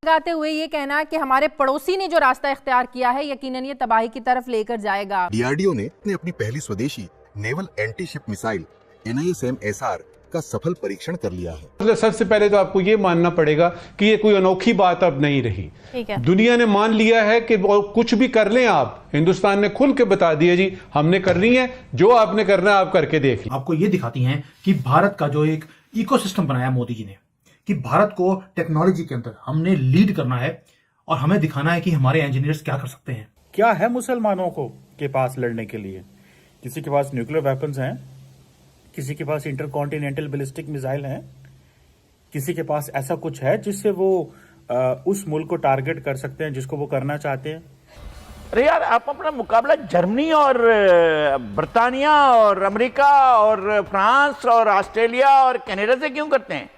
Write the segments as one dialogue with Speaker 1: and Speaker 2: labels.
Speaker 1: लगाते हुए ये कहना कि हमारे पड़ोसी ने जो रास्ता इख्तियार किया है यकीनन ये तबाही की तरफ लेकर जाएगा।
Speaker 2: डीआरडीओ ने अपनी पहली स्वदेशी naval anti ship missile NISM-SR का सफल परीक्षण कर लिया है।
Speaker 3: सबसे पहले तो आपको ये मानना पड़ेगा कि ये कोई अनोखी बात अब नहीं रही।
Speaker 1: ठीक है।
Speaker 3: दुनिया ने मान लिया है कि कुछ भी कर लें आप, हिंदुस्तान ने खुल के बता दिया जी हमने करनी है, जो आपने करना है आप करके देखिए।
Speaker 4: आपको ये दिखाती हैं कि भारत का जो एक इकोसिस्टम बनाया मोदी जी ने, कि भारत को टेक्नोलॉजी के अंदर हमने लीड करना है और हमें दिखाना है कि हमारे इंजीनियर्स क्या कर सकते हैं।
Speaker 5: क्या है मुसलमानों को के पास लड़ने के लिए? किसी के पास न्यूक्लियर वेपन्स हैं, किसी के पास इंटरकॉन्टिनेंटल बैलिस्टिक मिसाइल हैं, किसी के पास ऐसा कुछ है जिससे वो उस मुल्क को टारगेट कर सकते हैं जिसको वो करना चाहते हैं।
Speaker 6: अरे यार, आप अपना मुकाबला जर्मनी और बर्तानिया और अमेरिका और फ्रांस और ऑस्ट्रेलिया और कनाडा से क्यों करते हैं?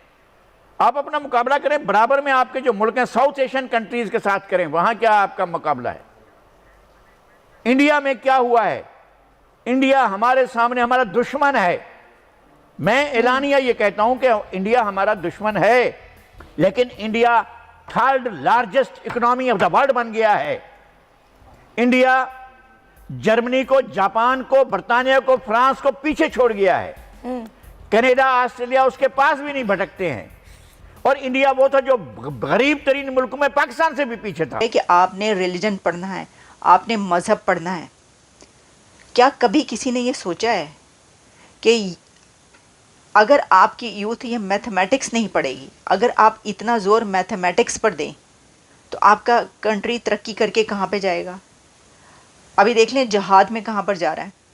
Speaker 6: आप अपना मुकाबला करें बराबर में आपके जो मुल्क हैं साउथ एशियन कंट्रीज के साथ करें, वहां क्या आपका मुकाबला है? इंडिया में क्या हुआ है? इंडिया हमारे सामने हमारा दुश्मन है। मैं एलानिया ये कहता हूं कि इंडिया हमारा दुश्मन है, लेकिन India third largest economy of the world बन गया है। इंडिया जर्मनी को, जापान को, बर्तानिया को, फ्रांस को पीछे छोड़ गया है। कनाडा, ऑस्ट्रेलिया उसके पास भी नहीं भटकते हैं। और इंडिया वो था जो गरीब तरीन मुल्क में पाकिस्तान से भी पीछे था।
Speaker 7: कि आपने रिलीजन पढ़ना है, आपने मजहब पढ़ना है। क्या कभी किसी ने ये सोचा है कि अगर आपकी यूथ ये मैथमेटिक्स नहीं पढ़ेगी, अगर आप इतना जोर मैथमेटिक्स पर दें तो आपका कंट्री तरक्की करके कहाँ पे जाएगा? अभी देख लें जहाद में कहाँ पर जा रहा है।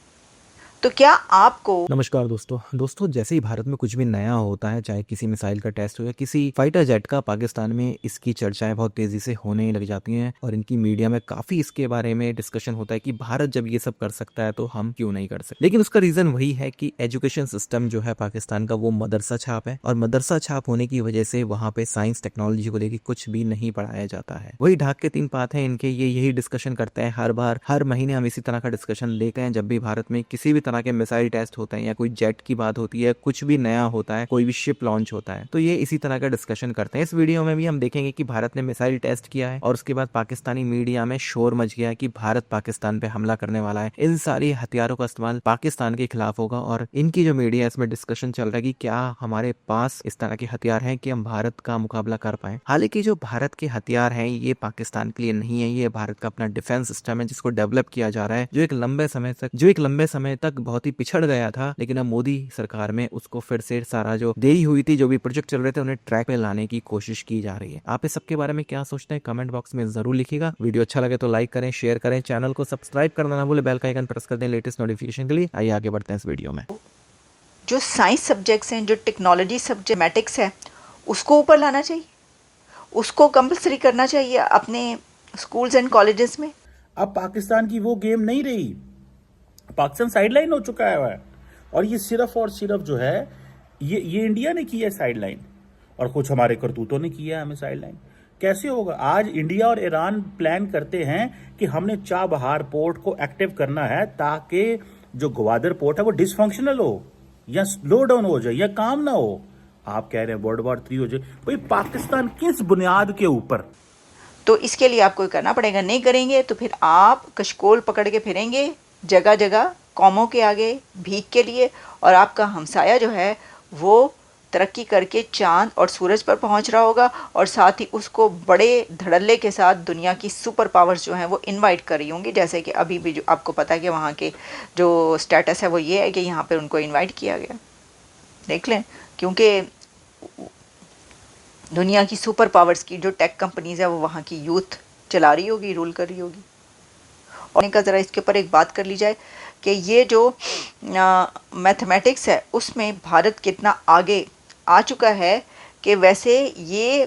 Speaker 7: तो क्या आपको
Speaker 8: नमस्कार दोस्तों, जैसे ही भारत में कुछ भी नया होता है, चाहे किसी मिसाइल का टेस्ट हो या किसी फाइटर जेट का, पाकिस्तान में इसकी चर्चाएं बहुत तेजी से होने लग जाती हैं और इनकी मीडिया में काफी इसके बारे में डिस्कशन होता है कि भारत जब ये सब कर सकता है तो हम क्यों नहीं कर सकते। लेकिन उसका रीजन वही है कि एजुकेशन सिस्टम जो है पाकिस्तान का वो मदरसा छाप है और मदरसा छाप होने की वजह से वहाँ पे साइंस टेक्नोलॉजी को लेकर कुछ भी नहीं पढ़ाया जाता है। वही ढाक के 3 पात है इनके, ये यही डिस्कशन करते हैं हर बार, हर महीने हम इसी तरह का डिस्कशन लेते हैं जब भी भारत में किसी भी तरह के मिसाइल टेस्ट होते हैं या कोई जेट की बात होती है, कुछ भी नया होता है, कोई भी शिप लॉन्च होता है, तो ये इसी तरह का डिस्कशन करते हैं। इस वीडियो में भी हम देखेंगे कि भारत ने मिसाइल टेस्ट किया है और उसके बाद पाकिस्तानी मीडिया में शोर मच गया कि भारत पाकिस्तान पे हमला करने वाला है, इन सारी हथियारों का इस्तेमाल पाकिस्तान के खिलाफ होगा। और इनकी जो मीडिया है इसमें डिस्कशन चल रहा है कि क्या हमारे पास इस तरह के हथियार हैं कि हम भारत का मुकाबला कर पाए। हालांकि जो भारत के हथियार हैं ये पाकिस्तान के लिए नहीं है, ये भारत का अपना डिफेंस सिस्टम है जिसको डेवलप किया जा रहा है, जो एक लंबे समय तक बहुत ही पिछड़ गया था। लेकिन अब मोदी सरकार में उसको फिर से सारा जो देरी हुई थी, जो भी प्रोजेक्ट चल रहे थे, उन्हें ट्रैक पे लाने की कोशिश की जा रही है। आप इस सब के बारे में क्या सोचते हैं कमेंट बॉक्स में जरूर लिखिएगा। वीडियो अच्छा लगे तो लाइक करें, शेयर करें, चैनल को सब्सक्राइब करना ना भूलें, बेल का आइकन प्रेस कर दें लेटेस्ट नोटिफिकेशन के लिए। आइए आगे बढ़ते हैं इस वीडियो में।
Speaker 7: जो साइंस सब्जेक्ट्स हैं, जो टेक्नोलॉजी सब्जेक्ट मैटिक्स है, उसको ऊपर लाना चाहिए, उसको कंपलसरी करना चाहिए अपने स्कूल्स एंड कॉलेजेस में।
Speaker 5: अब पाकिस्तान की वो गेम नहीं रही, पाकिस्तान साइडलाइन हो चुका है और ये सिर्फ और सिर्फ जो है ये इंडिया ने किया है साइडलाइन, और कुछ हमारे करतूतों ने किया है हमें साइडलाइन। कैसे होगा? आज इंडिया और ईरान प्लान करते हैं कि हमने चाबहार पोर्ट को एक्टिव करना है ताकि जो ग्वादर पोर्ट है वो डिसफंक्शनल हो या स्लो डाउन हो जाए या काम ना हो। आप कह रहे हैं वर्ल्ड वॉर 3 हो जाए। भाई पाकिस्तान किस बुनियाद के ऊपर?
Speaker 7: तो इसके लिए आपको करना पड़ेगा। नहीं करेंगे तो फिर आप कशकोल पकड़ के फिरेंगे जगह जगह कौमों के आगे भीख के लिए, और आपका हमसाया जो है वो तरक्की करके चांद और सूरज पर पहुंच रहा होगा, और साथ ही उसको बड़े धड़ल्ले के साथ दुनिया की सुपर पावर्स जो हैं वो इनवाइट कर रही होंगी। जैसे कि अभी भी जो आपको पता है कि वहाँ के जो स्टेटस है वो ये है कि यहाँ पर उनको इनवाइट किया गया। देख लें, क्योंकि दुनिया की सुपर पावर्स की जो टेक कंपनीज है वो वहाँ की यूथ चला रही होगी, रूल कर रही होगी। और इनका ज़रा इसके ऊपर एक बात कर ली जाए कि ये जो मैथमेटिक्स है उसमें भारत कितना आगे आ चुका है कि वैसे ये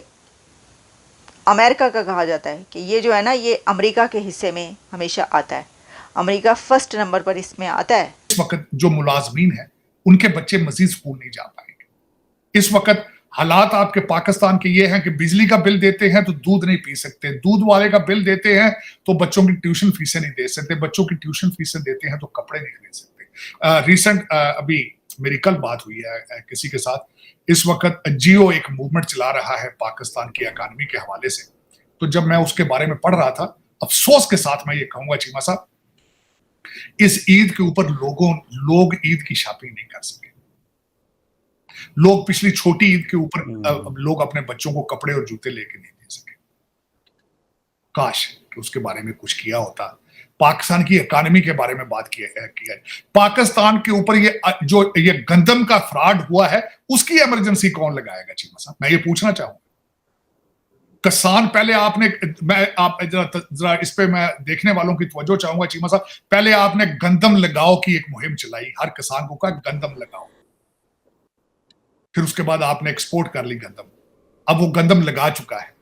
Speaker 7: अमेरिका का कहा जाता है कि ये जो है ना ये अमेरिका के हिस्से में हमेशा आता है। अमेरिका फर्स्ट नंबर पर इसमें आता है।
Speaker 9: इस वक्त जो मुलाजमीन है उनके बच्चे मजीद स्कूल नहीं जा पाएंगे। इस वक्त हालात आपके पाकिस्तान के ये हैं कि बिजली का बिल देते हैं तो दूध नहीं पी सकते, दूध वाले का बिल देते हैं तो बच्चों की ट्यूशन फीसें नहीं दे सकते, बच्चों की ट्यूशन फीसें देते हैं तो कपड़े नहीं खरीद सकते। रिसेंट अभी मेरी कल बात हुई है किसी के साथ, इस वक्त जियो एक मूवमेंट चला रहा है पाकिस्तान की इकानमी के हवाले से तो जब मैं उसके बारे में पढ़ रहा था, अफसोस के साथ मैं ये कहूंगा चीमा साहब, इस ईद के ऊपर लोग ईद की शॉपिंग नहीं कर सके। लोग पिछली छोटी ईद के ऊपर लोग अपने बच्चों को कपड़े और जूते लेके नहीं दे सके। काश कि उसके बारे में कुछ किया होता। पाकिस्तान की इकोनॉमी के बारे में बात किया। पाकिस्तान के ऊपर ये गंदम का फ्रॉड हुआ है, उसकी इमरजेंसी कौन लगाएगा चीमा साहब? मैं ये पूछना चाहूंगा। किसान पहले आप जरा इस पे मैं देखने वालों की तवज्जो चाहूंगा चीमा साहब। पहले आपने गंदम लगाओ की एक मुहिम चलाई, हर किसान को कहा गंदम लगाओ। फिर उसके बाद आपने एक्सपोर्ट कर ली गंदम। अब वो गंदम लगा चुका है,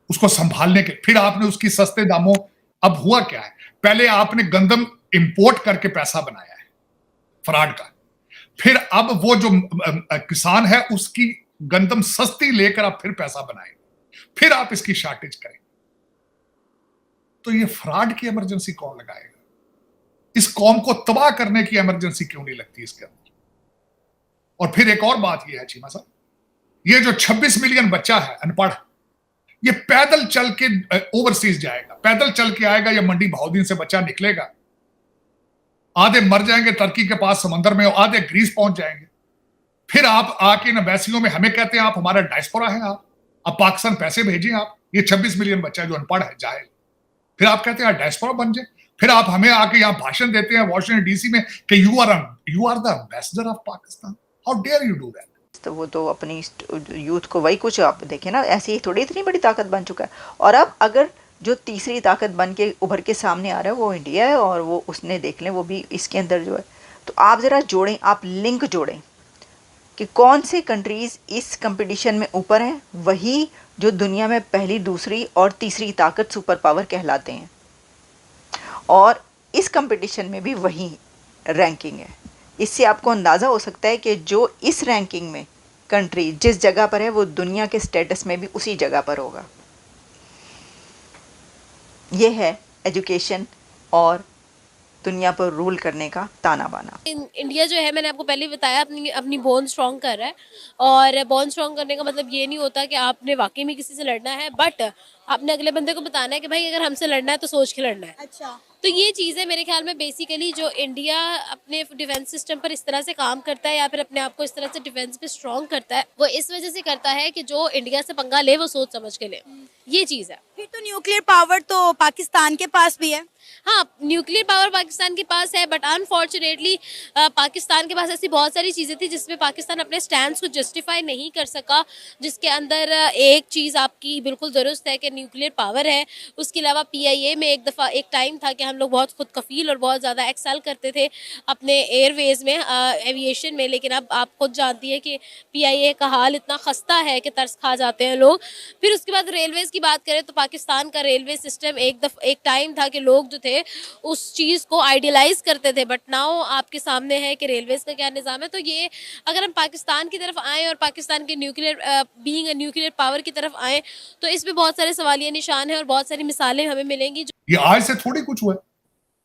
Speaker 9: उसको संभालने के फिर आपने उसकी सस्ते दामों, अब हुआ क्या है? पहले आपने गंदम इंपोर्ट करके पैसा बनाया है फ्रॉड का, फिर अब वो जो किसान है उसकी गंदम सस्ती लेकर आप फिर पैसा बनाए, फिर आप इसकी शॉर्टेज करें। तो ये फ्रॉड की इमरजेंसी कौन लगाएगा? इस कौम को तबाह करने की इमरजेंसी क्यों नहीं लगती इसके अंदर? और फिर एक और बात यह है चीमा साहब, ये जो 26 मिलियन बच्चा है अनपढ़, ये पैदल चल के ओवरसीज जाएगा, पैदल चल के आएगा या मंडी भाउदीन से बच्चा निकलेगा। आधे मर जाएंगे टर्की के पास समंदर में, आधे ग्रीस पहुंच जाएंगे। फिर आप आके एम्बेसियों में हमें कहते हैं आप हमारा डायस्पोरा है, आप पाकिस्तान पैसे भेजें। आप ये 26 मिलियन बच्चा जो अनपढ़ है, जाहिल, फिर आप कहते हैं डायस्पोरा बन जाए। फिर आप हमें आके यहाँ भाषण देते हैं वॉशिंगटन डीसी में कि you are the ambassador of Pakistan. How dare you do that?
Speaker 7: तो वो तो अपनी यूथ को वही कुछ आप देखें ना, ऐसी ही थोड़ी इतनी बड़ी ताकत बन चुका है। और अब अगर जो तीसरी ताकत बन के उभर के सामने आ रहा है वो इंडिया है, और वो उसने देख लें वो भी इसके अंदर जो है। तो आप ज़रा जोड़ें, आप लिंक जोड़ें कि कौन से कंट्रीज़ इस कंपटीशन में ऊपर हैं, वही जो दुनिया में पहली, दूसरी और तीसरी ताकत सुपर पावर कहलाते हैं, और इस कंपटीशन में भी वही रैंकिंग है। इससे आपको अंदाज़ा हो सकता है कि जो इस रैंकिंग में कंट्री जिस जगह पर है वो दुनिया के स्टेटस में भी उसी जगह पर होगा। ये है एजुकेशन और दुनिया पर रूल करने का ताना बाना।
Speaker 10: इंडिया जो है, मैंने आपको पहले ही बताया, अपनी बोन स्ट्रॉन्ग कर रहा है। और बोन स्ट्रॉन्ग करने का मतलब ये नहीं होता कि आपने वाकई में किसी से लड़ना है, बट आपने अगले बंदे को बताना है कि भाई अगर हमसे लड़ना है तो सोच के लड़ना है। अच्छा, तो ये चीज़ है मेरे ख्याल में बेसिकली जो इंडिया अपने डिफेंस सिस्टम पर इस तरह से काम करता है या फिर अपने आप को इस तरह से डिफेंस पे स्ट्रॉन्ग करता है, वो इस वजह से करता है कि जो इंडिया से पंगा ले वो सोच समझ के ले। ये चीज़ है।
Speaker 11: फिर तो न्यूक्लियर पावर तो पाकिस्तान के पास भी है।
Speaker 10: हाँ, न्यूक्लियर पावर पाकिस्तान के पास है, बट अनफॉर्चुनेटली पाकिस्तान के पास ऐसी बहुत सारी चीज़ें थी जिसमें पाकिस्तान अपने स्टैंड को जस्टिफाई नहीं कर सका। जिसके अंदर एक चीज़ आपकी बिल्कुल दुरुस्त है कि न्यूक्लियर पावर है। उसके अलावा PIA में एक टाइम था कि हम लोग बहुत खुद कफील और बहुत ज़्यादा एक्सेल करते थे अपने एयरवेज़ में, एविएशन में, लेकिन अब आप खुद जानती है कि PIA का हाल इतना खस्ता है कि तरस खा जाते हैं लोग। फिर उसके बाद रेलवेज़ की बात करें तो पाकिस्तान का रेलवे सिस्टम एक टाइम था कि लोग जो थे उस चीज़ को आइडियलाइज करते थे, बट नाउ आपके सामने है कि रेलवेज़ का क्या निज़ाम है। तो ये अगर हम पाकिस्तान की तरफ आएँ और पाकिस्तान के न्यूक्लियर पावर की तरफ आएँ तो इसमें बहुत सारे सवालिया निशान हैं और बहुत सारी मिसालें हमें मिलेंगी।
Speaker 9: ये आज से थोड़ी कुछ हुआ है,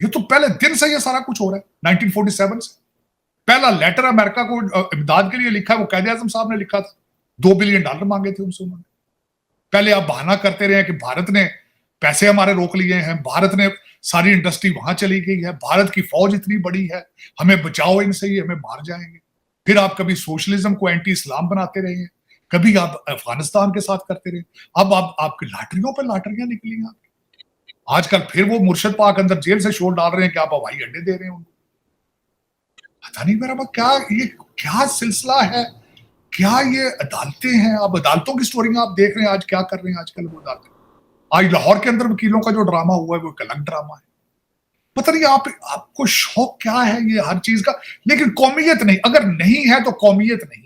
Speaker 9: ये तो पहले दिन से ये सारा कुछ हो रहा है। 1947 से पहला लेटर अमेरिका को इमदाद के लिए लिखा है, वो कायदे आज़म साहब ने लिखा था। $2 बिलियन मांगे थे उनसे उन्होंने। पहले आप बहाना करते रहे कि भारत ने पैसे हमारे रोक लिए हैं, भारत ने सारी इंडस्ट्री वहां चली गई है, भारत की फौज इतनी बड़ी है, हमें बचाओ इनसे, ही हमें मार जाएंगे। फिर आप कभी सोशलिज्म को एंटी इस्लाम बनाते रहे हैं, कभी आप अफगानिस्तान के साथ करते रहे। अब आपकी लाटरियों पर लाटरियां निकली हैं। आजकल फिर वो मुर्शद पाक अंदर जेल से शोर डाल रहे हैं कि आप हवाई अड्डे दे रहे हैं उनको। पता नहीं मेरा ये क्या सिलसिला है, क्या ये अदालतें हैं? अब अदालतों की स्टोरियां आप देख रहे हैं आज क्या कर रहे हैं आजकल वो अदालतें। आज लाहौर के अंदर वकीलों का जो ड्रामा हुआ है वो एक अलग ड्रामा है। पता नहीं आपको शौक क्या है ये हर चीज का, लेकिन कौमियत नहीं। अगर नहीं है तो कौमियत नहीं।